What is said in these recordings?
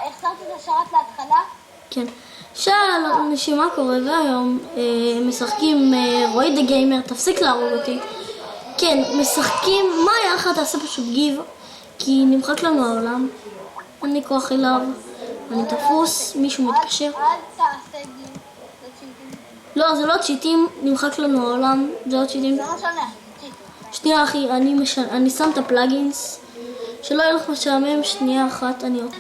החזרתי את השרת להתחלה? כן. שאל אנשים מה קורה, והיום משחקים רועי דה גיימר, תפסיק להרוג אותי. כן, משחקים, מה היה לך? תעשה פשוט גיב, כי נמחק לנו העולם. אין לי כוח אליו, אני תפוס, מישהו מתקשר. אל תעשה גיב, זה צ'יטים. לא, זה לא צ'יטים, נמחק לנו העולם, זה לא צ'יטים. זה לא שונה, צ'יטים. שנייה אחי, אני שם את הפלאגינס, שלא יהיה לך משעמם, שנייה אחת, אני עוד.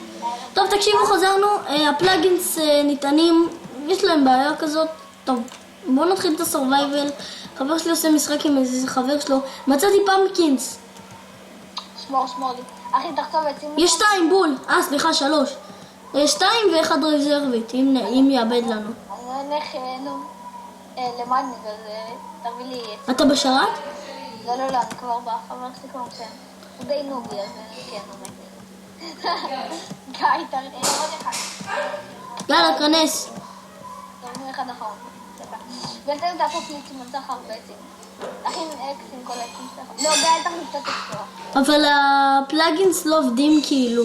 טוב, תקשיבו, חזרנו, הפלאגינס נטענים, יש להם בעיה כזאת. טוב, בואו נתחיל את הסורווייבל. חבר שלי עושה משחק עם איזה חבר שלו, מצאתי פמפקינס. שמור לי. אחי, תחתום עצים. יש 2 בול, סליחה 3. יש 2 ו1 רזרבית, אם יאבד לנו. אני הולך, למדנג, אז תביא לי עצים. אתה בשרת? לא, אני כבר בא, חבר שלי כבר שם. הוא די נוגי, אז כן, הוא מת. גיא, עוד אחד. יאללה, כנס. תביא אחד אחרון. ואתם תעשו לי מנצח הרבה עצים. תכין אקס עם כל העצים שלך. לא, גיא, תכין קצת אקסטרה. אבל הפלאגינס לא עובדים כאילו.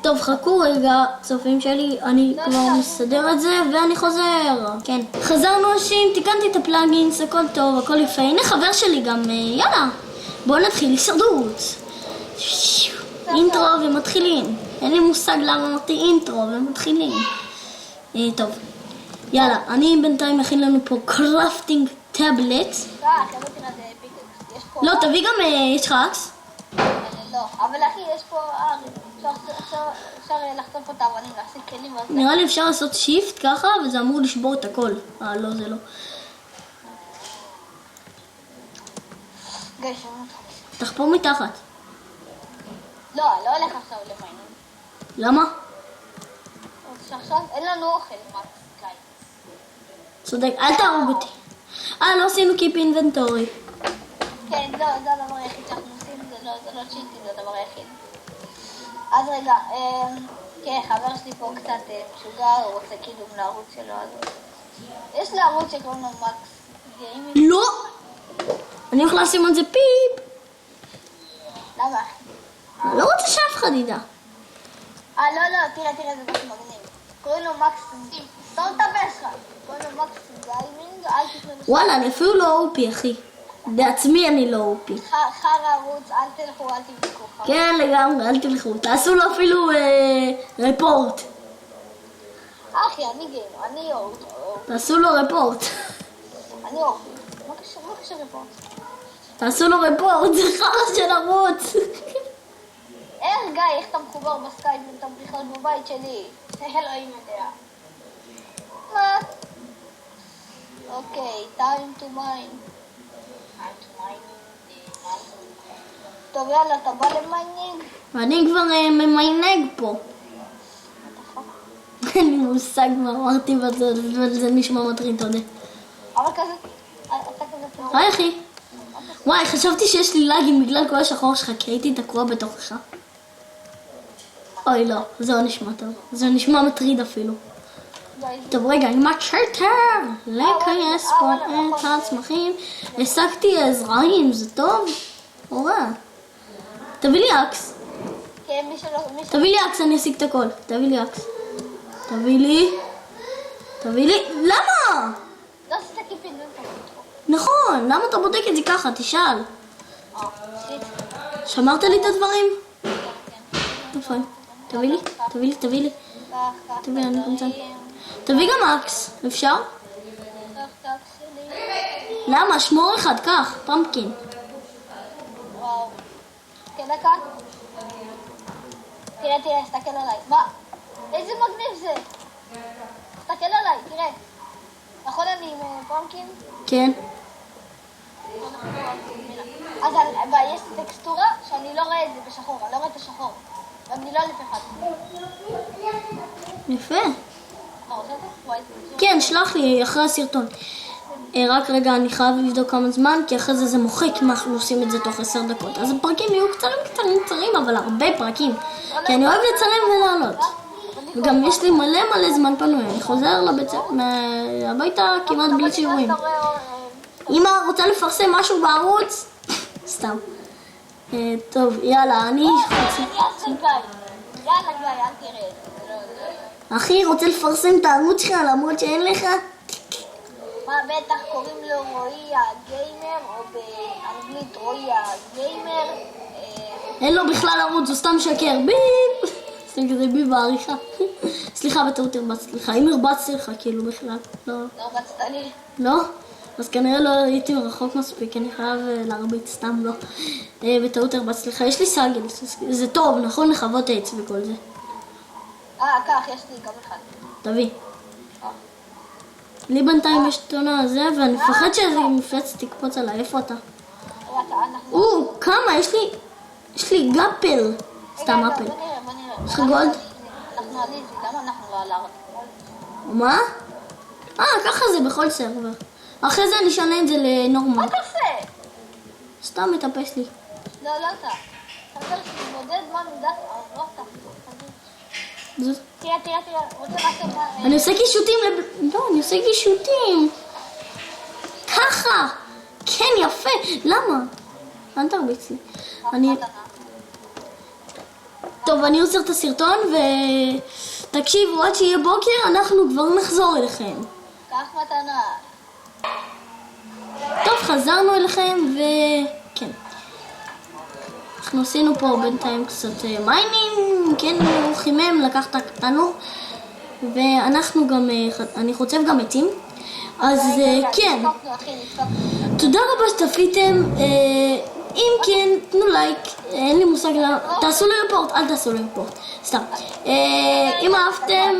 טוב, חכו רגע, צופים שלי, אני כבר מסדר את זה ואני חוזר. כן. חזרנו אנשים, תיקנתי את הפלאגינס, הכל טוב, הכל יפה. הנה חבר שלי גם, יאללה. בואו נתחיל הישרדות. אינטרו ומתחילים. אין לי מושג למה אמרתי אינטרו ומתחילים. טוב. יאללה, אני בינתיים מכין לנו פה קראפטינג טאבלט. לא, תביא גם, יש לך אקס? לא, אבל אחי, יש פה אפשר לחטוף אותה, אבל אני להחזיק כלים. נראה לי אפשר לעשות שיפט ככה, וזה אמור לשבור את הכל. לא, זה לא. גיא, שמות. תחפור מתחת. לא הולך עכשיו למיינינג. למה? שעכשיו אין לנו אוכל, מקס, גיא. צודק, אל תהרוג אותי. לא עשינו קיפ אינבנטורי. כן, זה הדבר היחיד שאנחנו עושים, זה לא צ'יטים, זה הדבר היחיד. אז רגע, כן, חבר שלי פה קצת משוגע, הוא רוצה כאילו לערוץ שלו, אז יש לי ערוץ שקוראים לו מקס גיימינג. לא! אני הולך לשים על זה פיפ. למה? לא רוצה שאף אחד ידע. לא, תראה, זה משהו מגניב. קוראים לו מקס גיימינג. סתום את הפה שלך. קוראים לו מקס גיימינג, אל תשמע לשם. וואלה, אני אפילו לא אופי, אחי. בעצמי אני לא אופי. חר ערוץ, אל תלכו, אל תבדקו. כן, לגמרי, אל תלכו. תעשו לו אפילו רפורט. אחי, אני גיימר, אני אורט. תעשו לו רפורט. אני אורט. מה קשה רפורט? תעשו לו רפורט, זה חרא של ערוץ. גיא, איך אתה מחובר בסקייפ ואתה בכלל בבית שלי? אלוהים יודע. מה? אוקיי, time to mine. טוב, יאללה, אתה בא למיינינג? אני כבר ממיינג פה. אין לי מושג מה אמרתי, וזה נשמע מטריד, אתה יודע. אבל כזה, אתה כזה... היי אחי. וואי, חשבתי שיש לי לאגים בגלל כל השחור שלך, כי הייתי תקוע בתוכך. אוי לא, זה לא נשמע טוב. זה נשמע מטריד אפילו. טוב רגע, עם הצ'רטר לכייס פה את הצמחים. השגתי זרעים, זה טוב? אורה. תביא לי אקס. תביא לי אקס, אני אשיג את הכל. תביא לי אקס. תביא לי. למה? לא עשית קיפין, נכון, למה אתה בודק את זה ככה? תשאל. שמרת לי את הדברים? נכון. תביא לי. אני קמצן. תביא גם אקס, אפשר? למה? שמור אחד, קח, פמפקין. וואו. כן, דקה. תראה, תסתכל עליי. מה? איזה מגניב זה? תסתכל עליי, תראה. נכון אני עם פמפקין? כן. אז יש טקסטורה שאני לא רואה את זה בשחור, אני לא רואה את השחור. ואני לא לפי אחד. יפה. כן, שלח לי אחרי הסרטון. רק רגע, אני חייב לבדוק כמה זמן, כי אחרי זה מוחק אם אנחנו עושים את זה תוך 10 דקות. אז הפרקים יהיו קצרים, אבל הרבה פרקים. כי אני אוהב לצלם ולעלות. וגם יש לי מלא זמן פנוי. אני חוזר הביתה כמעט בלי שיעורים. אמא רוצה לפרסם משהו בערוץ? סתם. טוב, יאללה, אני... יאללה גיא, אל תראה. אחי, רוצה לפרסם את הערוץ שלך למרות שאין לך? מה, בטח קוראים לו רועי הגיימר, או באנגלית רועי הגיימר. אין לו בכלל ערוץ, הוא סתם שקר. ביפ! זה כזה ביפ בעריכה. סליחה, בטעות הרבצתי לך. אם הרבצתי לך, כאילו בכלל. לא. לא רצת לי. לא? אז כנראה לא הייתי רחוק מספיק, אני חייב להרביץ, סתם לא. בטעות הרבצתי לך. יש לי סגל, זה טוב, נכון? לחוות עץ וכל זה. כך, יש לי גם אחד. תביא. לי בינתיים יש תונה הזה, ואני מפחד שאיזה מפלצת תקפוץ עליי. איפה אתה? כמה? יש לי גפל. סתם אפל. בוא נראה. יש לך גולד? אנחנו על איזי, למה אנחנו לא על הארץ? מה? ככה זה בכל סרבר. אחרי זה אני אשנה את זה לנורמל. מה אתה עושה? סתם מטפס לי. לא אתה. אתה רוצה להתמודד מה מידת... לא אתה. תראה, רוצה לעשות מה... אני עושה קישוטים לא, אני עושה קישוטים. ככה. כן, יפה. למה? אל תרביץ לי. טוב, אני עוצר את הסרטון תקשיבו, עד שיהיה בוקר אנחנו כבר נחזור אליכם. קח מתנה. טוב, חזרנו אליכם כן. אנחנו עשינו פה בינתיים קצת מיינים, כן, הוא חימם, לקח את הקטנו, ואנחנו גם, אני חוצב גם עצים, אז כן. תודה רבה שצפיתם, אם כן, תנו לייק, אין לי מושג למה, תעשו לי רפורט, אל תעשו לי רפורט, סתם. אם אהבתם,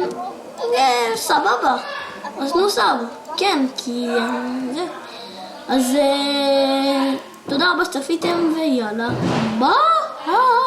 סבבה, אז תנו סב, כן, כי זה. אז תודה רבה שצפיתם ויאללה, ביי!